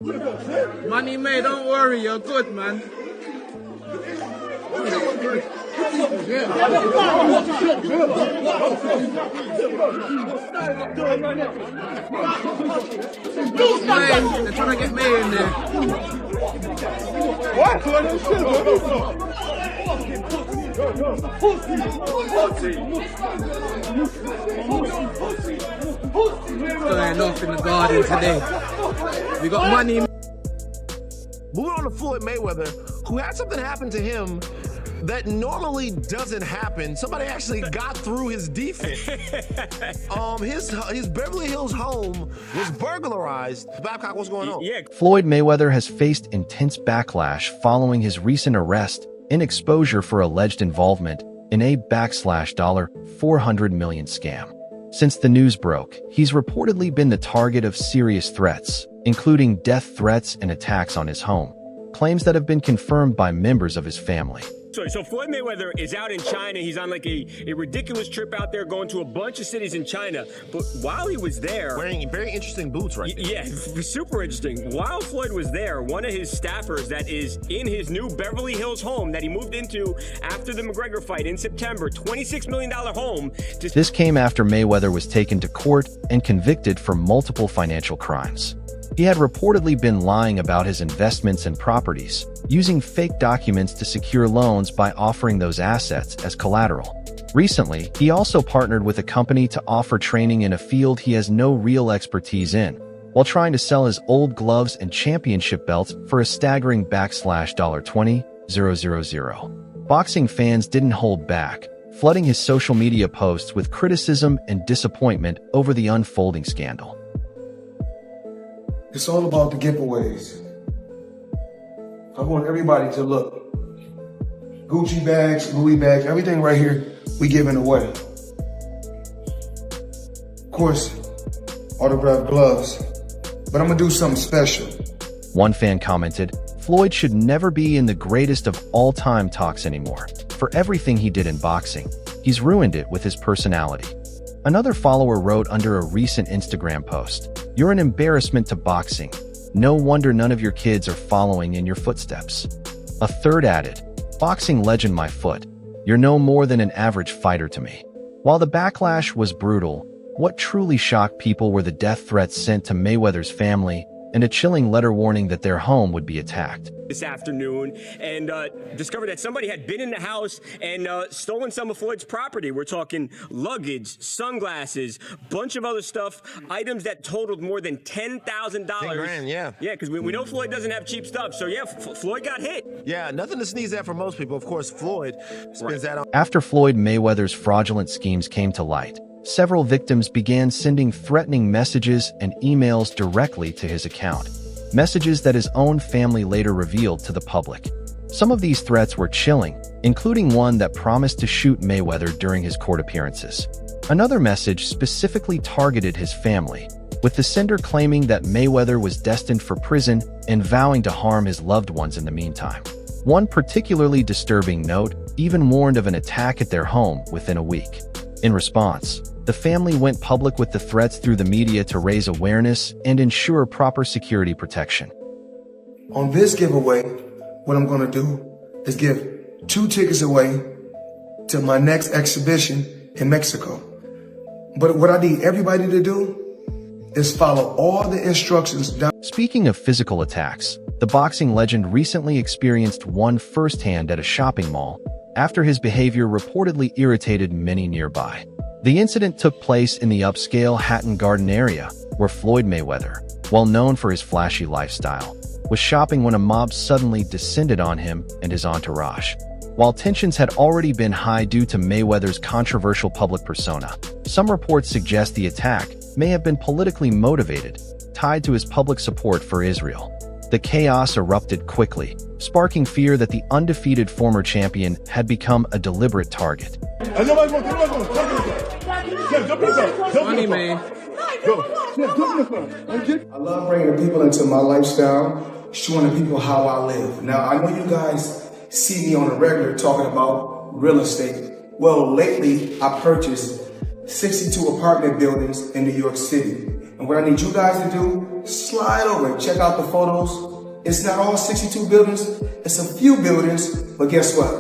Money May, don't worry, you're good, man. May, they're trying to get May in there. What? Going off in the garden today. We got money. Moving on to Floyd Mayweather, who had something happen to him that normally doesn't happen. Somebody actually got through his defense. His Beverly Hills home was burglarized. Babcock, what's going on? Yeah. Floyd Mayweather has faced intense backlash following his recent arrest and exposure for alleged involvement in a $400 million scam. Since the news broke, he's reportedly been the target of serious threats, including death threats and attacks on his home, claims that have been confirmed by members of his family. So Floyd Mayweather is out in China. He's on like a ridiculous trip out there, going to a bunch of cities in China. But while he was there... Wearing very interesting boots right there. Yeah, super interesting. While Floyd was there, one of his staffers that is in his new Beverly Hills home that he moved into after the McGregor fight in September, $26 million home. This came after Mayweather was taken to court and convicted for multiple financial crimes. He had reportedly been lying about his investments and properties, using fake documents to secure loans by offering those assets as collateral. Recently, he also partnered with a company to offer training in a field he has no real expertise in, while trying to sell his old gloves and championship belts for a staggering $20,000. Boxing fans didn't hold back, flooding his social media posts with criticism and disappointment over the unfolding scandal. It's all about the giveaways. I want everybody to look. Gucci bags, Louis bags, everything right here, we giving away. Of course, autographed gloves, but I'm gonna do something special. One fan commented, Floyd should never be in the greatest of all-time talks anymore. For everything he did in boxing, he's ruined it with his personality. Another follower wrote under a recent Instagram post, "You're an embarrassment to boxing. No wonder none of your kids are following in your footsteps." A third added, "Boxing legend my foot. You're no more than an average fighter to me." While the backlash was brutal, what truly shocked people were the death threats sent to Mayweather's family and a chilling letter warning that their home would be attacked. This afternoon and discovered that somebody had been in the house and stolen some of Floyd's property. We're talking luggage, sunglasses, bunch of other stuff, items that totaled more than $10,000. 10 grand, yeah. Yeah, because we know Floyd doesn't have cheap stuff. So yeah, Floyd got hit. Yeah, nothing to sneeze at for most people. Of course, Floyd spends that on. After Floyd Mayweather's fraudulent schemes came to light, several victims began sending threatening messages and emails directly to his account. Messages that his own family later revealed to the public. Some of these threats were chilling, including one that promised to shoot Mayweather during his court appearances. Another message specifically targeted his family, with the sender claiming that Mayweather was destined for prison and vowing to harm his loved ones in the meantime. One particularly disturbing note even warned of an attack at their home within a week. In response, the family went public with the threats through the media to raise awareness and ensure proper security protection. On this giveaway, what I'm gonna do is give 2 tickets away to my next exhibition in Mexico. But what I need everybody to do is follow all the instructions down. Speaking of physical attacks, the boxing legend recently experienced one firsthand at a shopping mall after his behavior reportedly irritated many nearby. The incident took place in the upscale Hatton Garden area, where Floyd Mayweather, well known for his flashy lifestyle, was shopping when a mob suddenly descended on him and his entourage. While tensions had already been high due to Mayweather's controversial public persona, some reports suggest the attack may have been politically motivated, tied to his public support for Israel. The chaos erupted quickly, sparking fear that the undefeated former champion had become a deliberate target. Money May. I love bringing people into my lifestyle, showing the people how I live. Now, I know you guys see me on a regular talking about real estate. Well, lately, I purchased 62 apartment buildings in New York City. And what I need you guys to do slide over and check out the photos. It's not all 62 buildings, it's a few buildings, but guess what?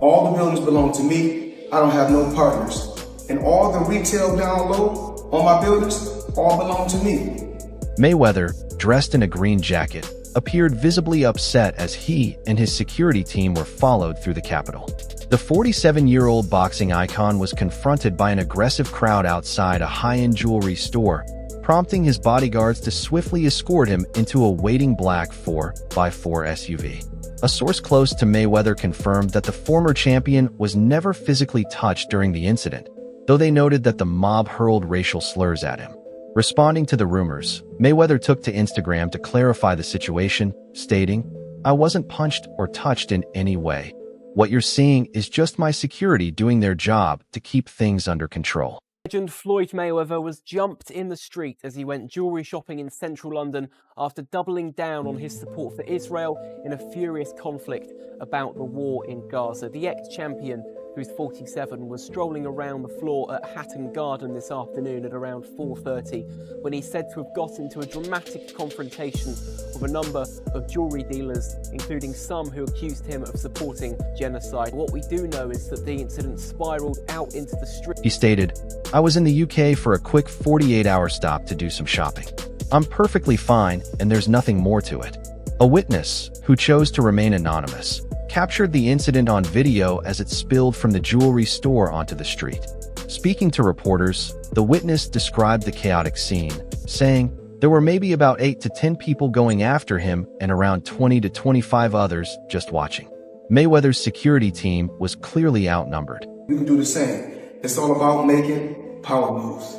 All the buildings belong to me. I don't have no partners. And all the retail down low on my buildings all belong to me. Mayweather, dressed in a green jacket, appeared visibly upset as he and his security team were followed through the Capitol. The 47-year-old boxing icon was confronted by an aggressive crowd outside a high-end jewelry store, prompting his bodyguards to swiftly escort him into a waiting black 4x4 SUV. A source close to Mayweather confirmed that the former champion was never physically touched during the incident, though they noted that the mob hurled racial slurs at him. Responding to the rumors, Mayweather took to Instagram to clarify the situation, stating, "I wasn't punched or touched in any way. What you're seeing is just my security doing their job to keep things under control." Legend Floyd Mayweather was jumped in the street as he went jewellery shopping in central London after doubling down on his support for Israel in a furious conflict about the war in Gaza. The ex-champion, who's 47, was strolling around the floor at Hatton Garden this afternoon at around 4:30 when he's said to have got into a dramatic confrontation with a number of jewellery dealers, including some who accused him of supporting genocide. What we do know is that the incident spiralled out into the street. He stated, "I was in the UK for a quick 48-hour stop to do some shopping. I'm perfectly fine and there's nothing more to it." A witness, who chose to remain anonymous, captured the incident on video as it spilled from the jewelry store onto the street. Speaking to reporters, the witness described the chaotic scene, saying, "There were maybe about 8 to 10 people going after him and around 20 to 25 others just watching." Mayweather's security team was clearly outnumbered. You can do the same. It's all about making power moves.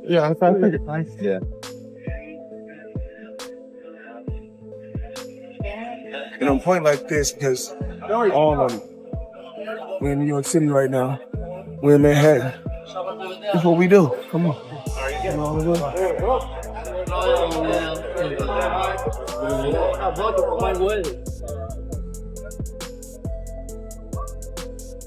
Yeah, I think it's nice. Yeah. And on a point like this, because all of them, we're in New York City right now. We're in Manhattan. That's what we do. Come on. Come on,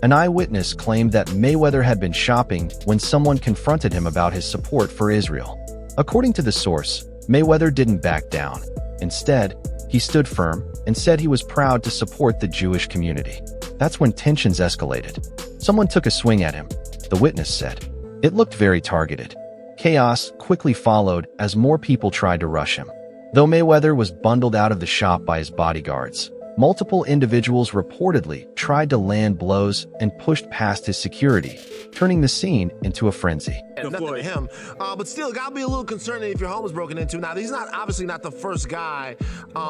An eyewitness claimed that Mayweather had been shopping when someone confronted him about his support for Israel. According to the source, Mayweather didn't back down. Instead, he stood firm and said he was proud to support the Jewish community. That's when tensions escalated. Someone took a swing at him, the witness said. It looked very targeted. Chaos quickly followed as more people tried to rush him. Though Mayweather was bundled out of the shop by his bodyguards, multiple individuals reportedly tried to land blows and pushed past his security, turning the scene into a frenzy. Nothing to him, but still, gotta be a little concerned if your home is broken into. Now, he's obviously not the first guy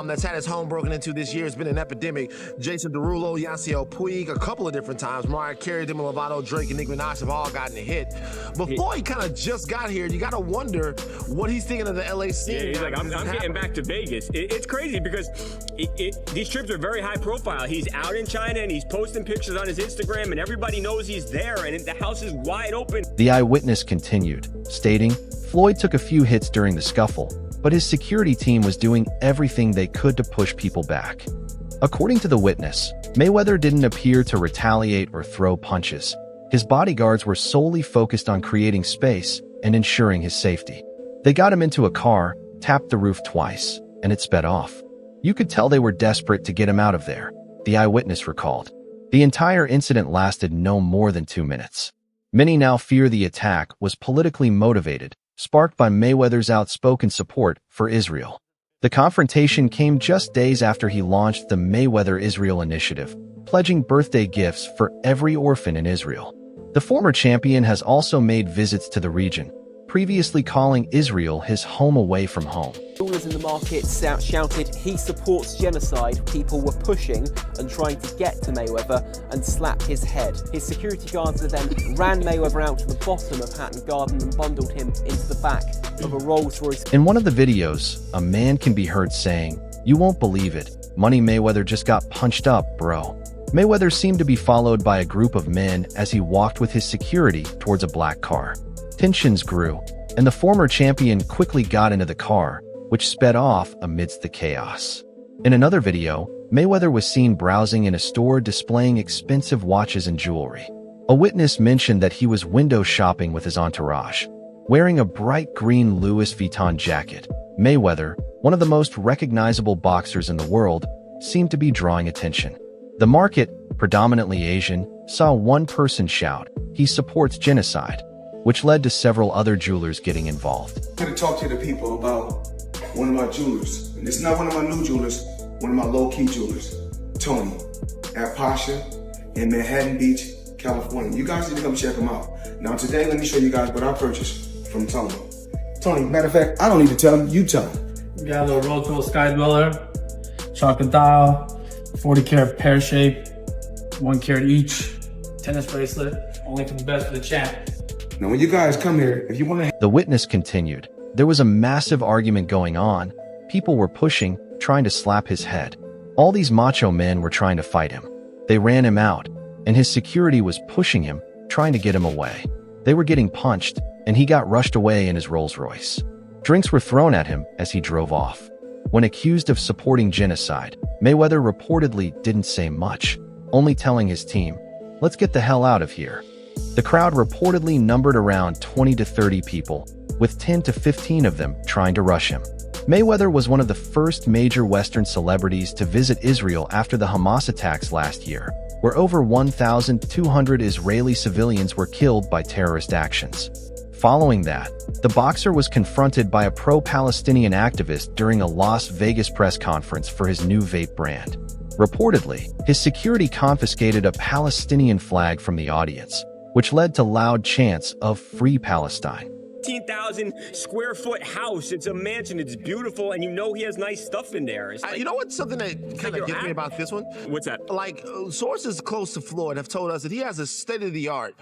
that's had his home broken into this year. It's been an epidemic. Jason Derulo, Yasiel Puig, a couple of different times. Mariah Carey, Demi Lovato, Drake, and Nicki Minaj have all gotten a hit. Before he kind of just got here, you gotta wonder what he's thinking of the LA scene. Yeah, he's like, I'm getting back to Vegas. It's crazy because these trips are very high profile. He's out in China and he's posting pictures on his Instagram and everybody knows he's there and the house is wide open. The eyewitness continued, stating, "Floyd took a few hits during the scuffle, but his security team was doing everything they could to push people back." According to the witness, Mayweather didn't appear to retaliate or throw punches. His bodyguards were solely focused on creating space and ensuring his safety. They got him into a car, tapped the roof twice, and it sped off. You could tell they were desperate to get him out of there, the eyewitness recalled. The entire incident lasted no more than 2 minutes. Many now fear the attack was politically motivated, sparked by Mayweather's outspoken support for Israel. The confrontation came just days after he launched the Mayweather Israel Initiative, pledging birthday gifts for every orphan in Israel. The former champion has also made visits to the region, previously calling Israel his home away from home. Rulers in the market shouted he supports genocide. People were pushing and trying to get to Mayweather and slap his head. His security guards then ran Mayweather out to the bottom of Hatton Garden and bundled him into the back of a Rolls Royce. In one of the videos, a man can be heard saying, "You won't believe it. Money Mayweather just got punched up, bro." Mayweather seemed to be followed by a group of men as he walked with his security towards a black car. Tensions grew, and the former champion quickly got into the car, which sped off amidst the chaos. In another video, Mayweather was seen browsing in a store displaying expensive watches and jewelry. A witness mentioned that he was window shopping with his entourage, wearing a bright green Louis Vuitton jacket. Mayweather, one of the most recognizable boxers in the world, seemed to be drawing attention. The market, predominantly Asian, saw one person shout, "He supports genocide," which led to several other jewelers getting involved. I'm going to talk to the people about one of my jewelers. And it's not one of my new jewelers, one of my low-key jewelers, Tony, at Pasha in Manhattan Beach, California. You guys need to come check him out. Now today, let me show you guys what I purchased from Tony. Tony, matter of fact, I don't need to tell him, you tell him. We got a little rose gold sky dweller, chocolate dial, 40 karat pear shape, 1 carat each, tennis bracelet, only for the best for the champ. Now when you guys come here, if you want to... The witness continued. There was a massive argument going on. People were pushing, trying to slap his head. All these macho men were trying to fight him. They ran him out, and his security was pushing him, trying to get him away. They were getting punched, and he got rushed away in his Rolls Royce. Drinks were thrown at him as he drove off. When accused of supporting genocide, Mayweather reportedly didn't say much, only telling his team, "Let's get the hell out of here." The crowd reportedly numbered around 20 to 30 people, with 10 to 15 of them trying to rush him. Mayweather was one of the first major Western celebrities to visit Israel after the Hamas attacks last year, where over 1,200 Israeli civilians were killed by terrorist actions. Following that, the boxer was confronted by a pro-Palestinian activist during a Las Vegas press conference for his new vape brand. Reportedly, his security confiscated a Palestinian flag from the audience, which led to loud chants of "Free Palestine." 15,000 square foot house. It's a mansion. It's beautiful, and you know he has nice stuff in there. It's like, You know what's something that kind of gets me about this one? What's that? Like, sources close to Floyd have told us that he has a state-of-the-art,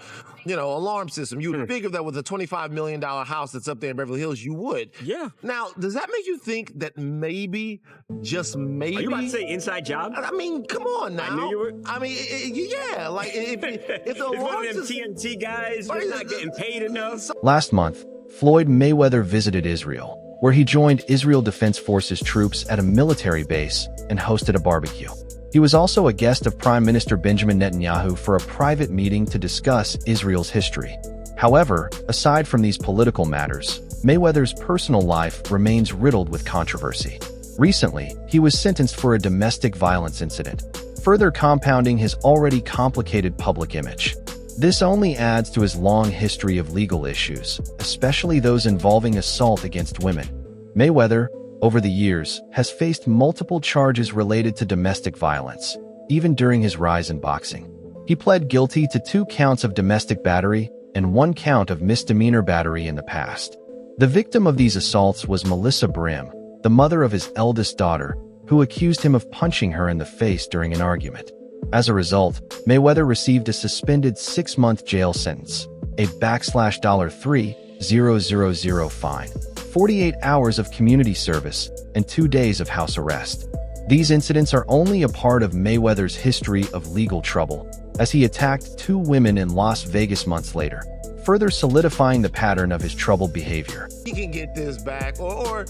alarm system. You would figure that with a $25 million house that's up there in Beverly Hills, you would. Yeah. Now, does that make you think that maybe, just maybe... Are you about to say inside job? I mean, come on now. I knew you were. I mean, yeah, like, if the It's alarm one of them system... TNT guys just not getting paid enough. Last month, Floyd Mayweather visited Israel, where he joined Israel Defense Forces troops at a military base and hosted a barbecue. He was also a guest of Prime Minister Benjamin Netanyahu for a private meeting to discuss Israel's history. However, aside from these political matters, Mayweather's personal life remains riddled with controversy. Recently, he was sentenced for a domestic violence incident, further compounding his already complicated public image. This only adds to his long history of legal issues, especially those involving assault against women. Mayweather, over the years, has faced multiple charges related to domestic violence, even during his rise in boxing. He pled guilty to 2 counts of domestic battery and 1 count of misdemeanor battery in the past. The victim of these assaults was Melissa Brim, the mother of his eldest daughter, who accused him of punching her in the face during an argument. As a result, Mayweather received a suspended 6-month jail sentence, a $3,000 fine, 48 hours of community service, and 2 days of house arrest. These incidents are only a part of Mayweather's history of legal trouble, as he attacked 2 women in Las Vegas months later, further solidifying the pattern of his troubled behavior. He can get this back, or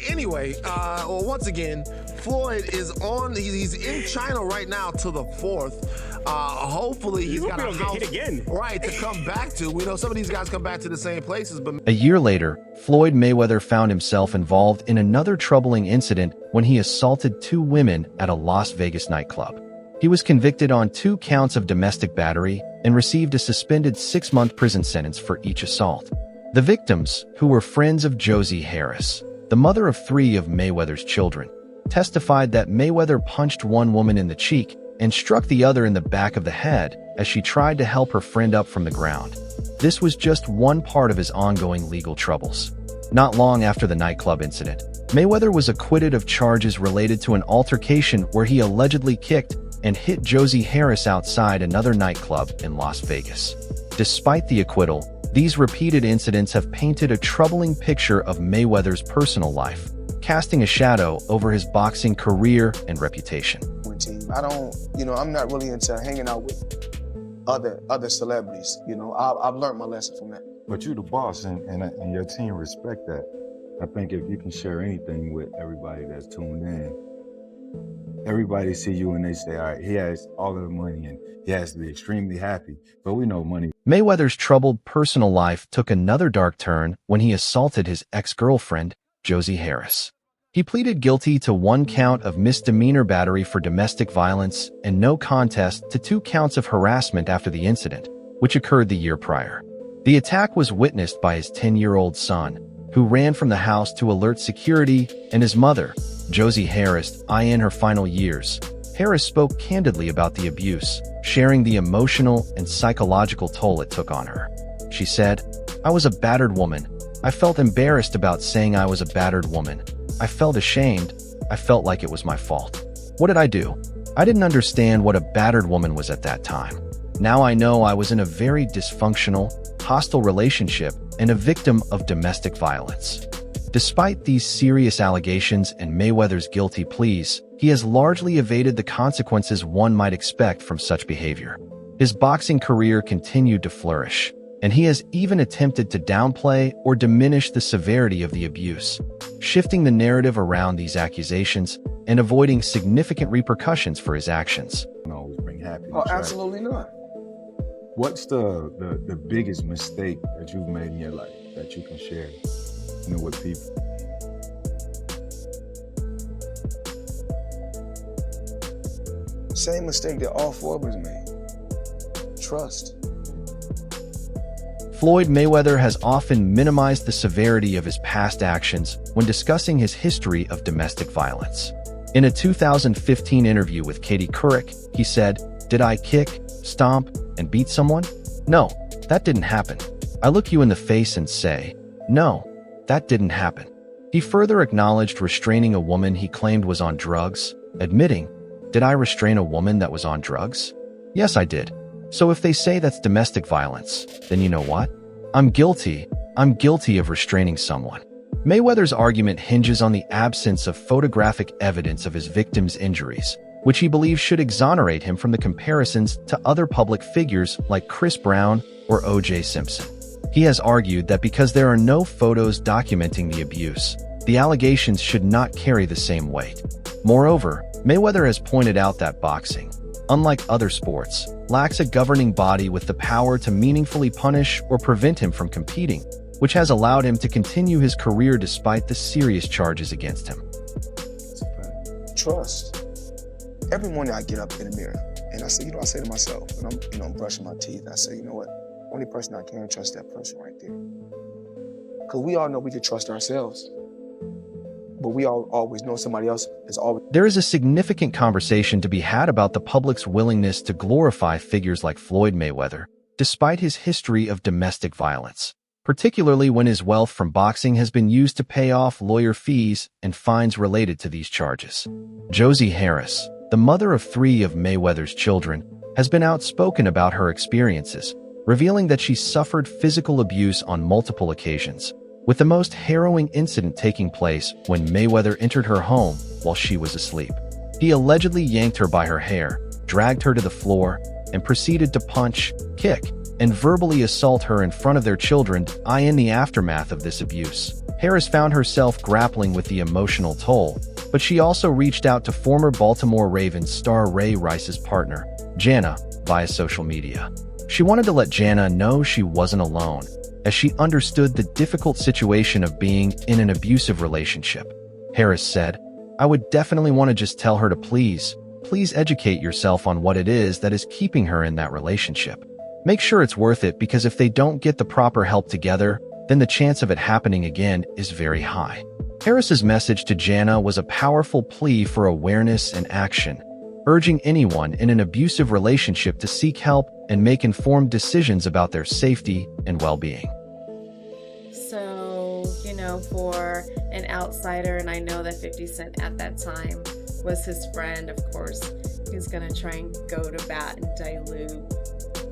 anyway, once again, Floyd is he's in China right now to the 4th. Hopefully he's got a house hit again. Right to come back to. We know some of these guys come back to the same places, but A year later, Floyd Mayweather found himself involved in another troubling incident when he assaulted 2 women at a Las Vegas nightclub. He was convicted on 2 counts of domestic battery and received a suspended 6-month prison sentence for each assault. The victims, who were friends of Josie Harris, the mother of 3 of Mayweather's children, testified that Mayweather punched one woman in the cheek and struck the other in the back of the head as she tried to help her friend up from the ground. This was just one part of his ongoing legal troubles. Not long after the nightclub incident, Mayweather was acquitted of charges related to an altercation where he allegedly kicked and hit Josie Harris outside another nightclub in Las Vegas. Despite the acquittal, these repeated incidents have painted a troubling picture of Mayweather's personal life, casting a shadow over his boxing career and reputation. I don't, I'm not really into hanging out with other celebrities. I've learned my lesson from that. But you the boss, and your team respect that. I think if you can share anything with everybody that's tuned in, everybody see you and they say, all right, he has all of the money and he has to be extremely happy. But we know money. Mayweather's troubled personal life took another dark turn when he assaulted his ex-girlfriend, Josie Harris. He pleaded guilty to 1 count of misdemeanor battery for domestic violence and no contest to 2 counts of harassment after the incident, which occurred the year prior. The attack was witnessed by his 10-year-old son, who ran from the house to alert security, and his mother, Josie Harris, in her final years. Harris spoke candidly about the abuse, sharing the emotional and psychological toll it took on her. She said, "I was a battered woman. I felt embarrassed about saying I was a battered woman. I felt ashamed. I felt like it was my fault. What did I do? I didn't understand what a battered woman was at that time. Now I know I was in a very dysfunctional, hostile relationship and a victim of domestic violence." Despite these serious allegations and Mayweather's guilty pleas, he has largely evaded the consequences one might expect from such behavior. His boxing career continued to flourish, and he has even attempted to downplay or diminish the severity of the abuse, shifting the narrative around these accusations and avoiding significant repercussions for his actions. Always bring happiness. Oh, right? absolutely not. What's the biggest mistake that you've made in your life that you can share, with people? Same mistake that all 4 of us made. Trust. Floyd Mayweather has often minimized the severity of his past actions when discussing his history of domestic violence. In a 2015 interview with Katie Couric, he said, "Did I kick, stomp, and beat someone? No, that didn't happen. I look you in the face and say, no, that didn't happen." He further acknowledged restraining a woman he claimed was on drugs, admitting, "Did I restrain a woman that was on drugs? Yes, I did. So if they say that's domestic violence, then you know what? I'm guilty. I'm guilty of restraining someone." Mayweather's argument hinges on the absence of photographic evidence of his victim's injuries, which he believes should exonerate him from the comparisons to other public figures like Chris Brown or O.J. Simpson. He has argued that because there are no photos documenting the abuse, the allegations should not carry the same weight. Moreover, Mayweather has pointed out that boxing, unlike other sports, lacks a governing body with the power to meaningfully punish or prevent him from competing, which has allowed him to continue his career despite the serious charges against him. Trust. Every morning I get up in the mirror and I say to myself, when I'm brushing my teeth, I say, you know what? Only person I can trust, that person right there. Because we all know we can trust ourselves, but we all always know somebody else is always. There is a significant conversation to be had about the public's willingness to glorify figures like Floyd Mayweather, despite his history of domestic violence, particularly when his wealth from boxing has been used to pay off lawyer fees and fines related to these charges. Josie Harris, the mother of 3 of Mayweather's children, has been outspoken about her experiences, revealing that she suffered physical abuse on multiple occasions, with the most harrowing incident taking place when Mayweather entered her home while she was asleep. He allegedly yanked her by her hair, dragged her to the floor, and proceeded to punch, kick, and verbally assault her in front of their children. In the aftermath of this abuse, Harris found herself grappling with the emotional toll, but she also reached out to former Baltimore Ravens star Ray Rice's partner, Jana, via social media. She wanted to let Jana know she wasn't alone, as she understood the difficult situation of being in an abusive relationship. Harris said, "I would definitely want to just tell her to please educate yourself on what it is that is keeping her in that relationship. Make sure it's worth it, because if they don't get the proper help together, then the chance of it happening again is very high." Harris's message to Jana was a powerful plea for awareness and action, urging anyone in an abusive relationship to seek help and make informed decisions about their safety and well-being. So, for an outsider, and I know that 50 Cent at that time was his friend, of course, he's going to try and go to bat and dilute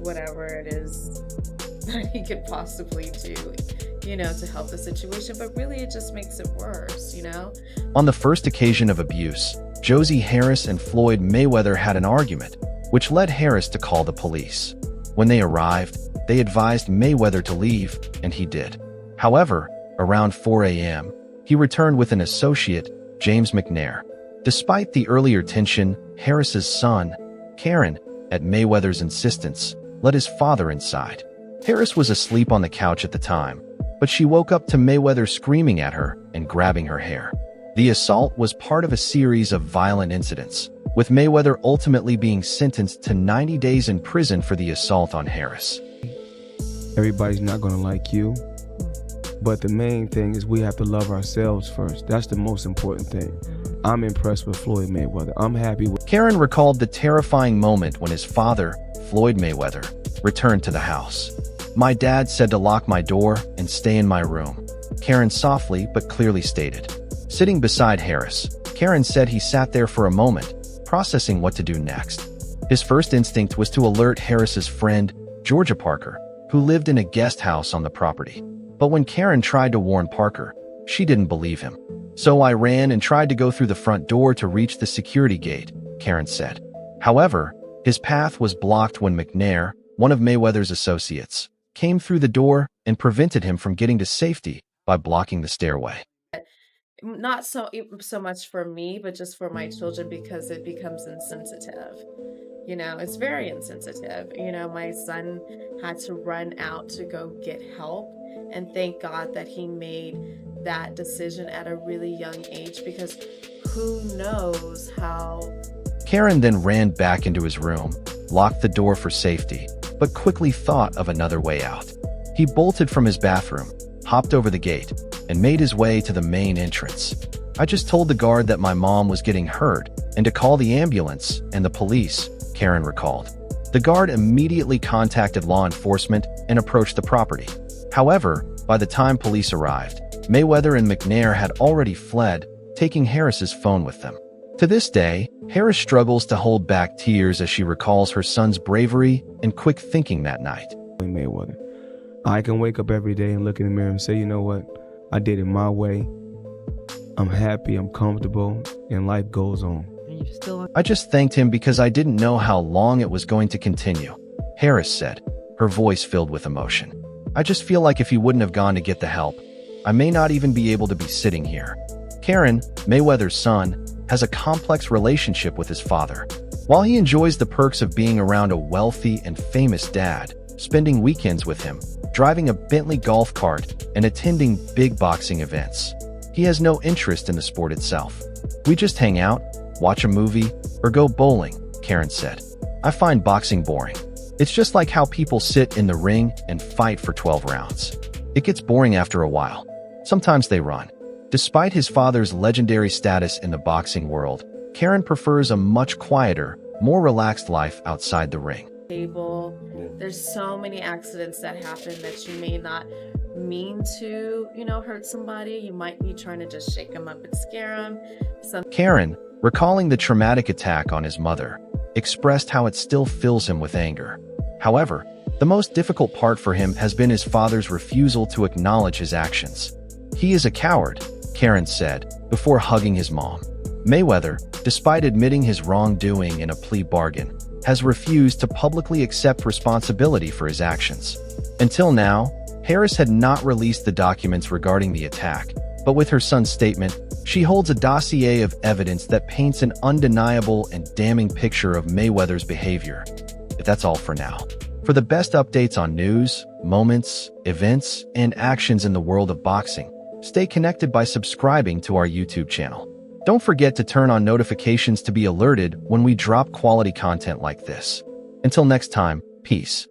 whatever it is that he could possibly do, to help the situation. But really, it just makes it worse, On the first occasion of abuse, Josie Harris and Floyd Mayweather had an argument, which led Harris to call the police. When they arrived, they advised Mayweather to leave, and he did. However, around 4 a.m., he returned with an associate, James McNair. Despite the earlier tension, Harris's son, Karen, at Mayweather's insistence, let his father inside. Harris was asleep on the couch at the time, but she woke up to Mayweather screaming at her and grabbing her hair. The assault was part of a series of violent incidents, with Mayweather ultimately being sentenced to 90 days in prison for the assault on Harris. Everybody's not going to like you, but the main thing is we have to love ourselves first. That's the most important thing. I'm impressed with Floyd Mayweather. I'm happy with... Karen recalled the terrifying moment when his father, Floyd Mayweather, returned to the house. "My dad said to lock my door and stay in my room," Karen softly but clearly stated. Sitting beside Harris, Karen said he sat there for a moment, processing what to do next. His first instinct was to alert Harris's friend, Georgia Parker, who lived in a guest house on the property. But when Karen tried to warn Parker, she didn't believe him. "So I ran and tried to go through the front door to reach the security gate," Karen said. However, his path was blocked when McNair, one of Mayweather's associates, came through the door and prevented him from getting to safety by blocking the stairway. Not so much for me, but just for my children, because it becomes insensitive. You know, it's very insensitive. You know, my son had to run out to go get help, and thank God that he made that decision at a really young age, because who knows how... Karen then ran back into his room, locked the door for safety, but quickly thought of another way out. He bolted from his bathroom, hopped over the gate, and made his way to the main entrance. "I just told the guard that my mom was getting hurt and to call the ambulance and the police," Karen recalled. The guard immediately contacted law enforcement and approached the property. However, by the time police arrived, Mayweather and McNair had already fled, taking Harris's phone with them. To this day, Harris struggles to hold back tears as she recalls her son's bravery and quick thinking that night. Mayweather. I can wake up every day and look in the mirror and say, you know what? I did it my way. I'm happy, I'm comfortable, and life goes on. "I just thanked him because I didn't know how long it was going to continue," Harris said, her voice filled with emotion. "I just feel like if he wouldn't have gone to get the help, I may not even be able to be sitting here." Karen, Mayweather's son, has a complex relationship with his father. While he enjoys the perks of being around a wealthy and famous dad, spending weekends with him, driving a Bentley golf cart, and attending big boxing events, he has no interest in the sport itself. "We just hang out, watch a movie, or go bowling," Karen said. "I find boxing boring. It's just like how people sit in the ring and fight for 12 rounds. It gets boring after a while. Sometimes they run." Despite his father's legendary status in the boxing world, Karen prefers a much quieter, more relaxed life outside the ring. There's so many accidents that happen that you may not mean to, hurt somebody. You might be trying to just shake them up and scare them. Karen, recalling the traumatic attack on his mother, expressed how it still fills him with anger. However, the most difficult part for him has been his father's refusal to acknowledge his actions. "He is a coward," Karen said, before hugging his mom. Mayweather, despite admitting his wrongdoing in a plea bargain, has refused to publicly accept responsibility for his actions. Until now, Harris had not released the documents regarding the attack, but with her son's statement, she holds a dossier of evidence that paints an undeniable and damning picture of Mayweather's behavior. That's all for now. For the best updates on news, moments, events, and actions in the world of boxing, stay connected by subscribing to our YouTube channel. Don't forget to turn on notifications to be alerted when we drop quality content like this. Until next time, peace.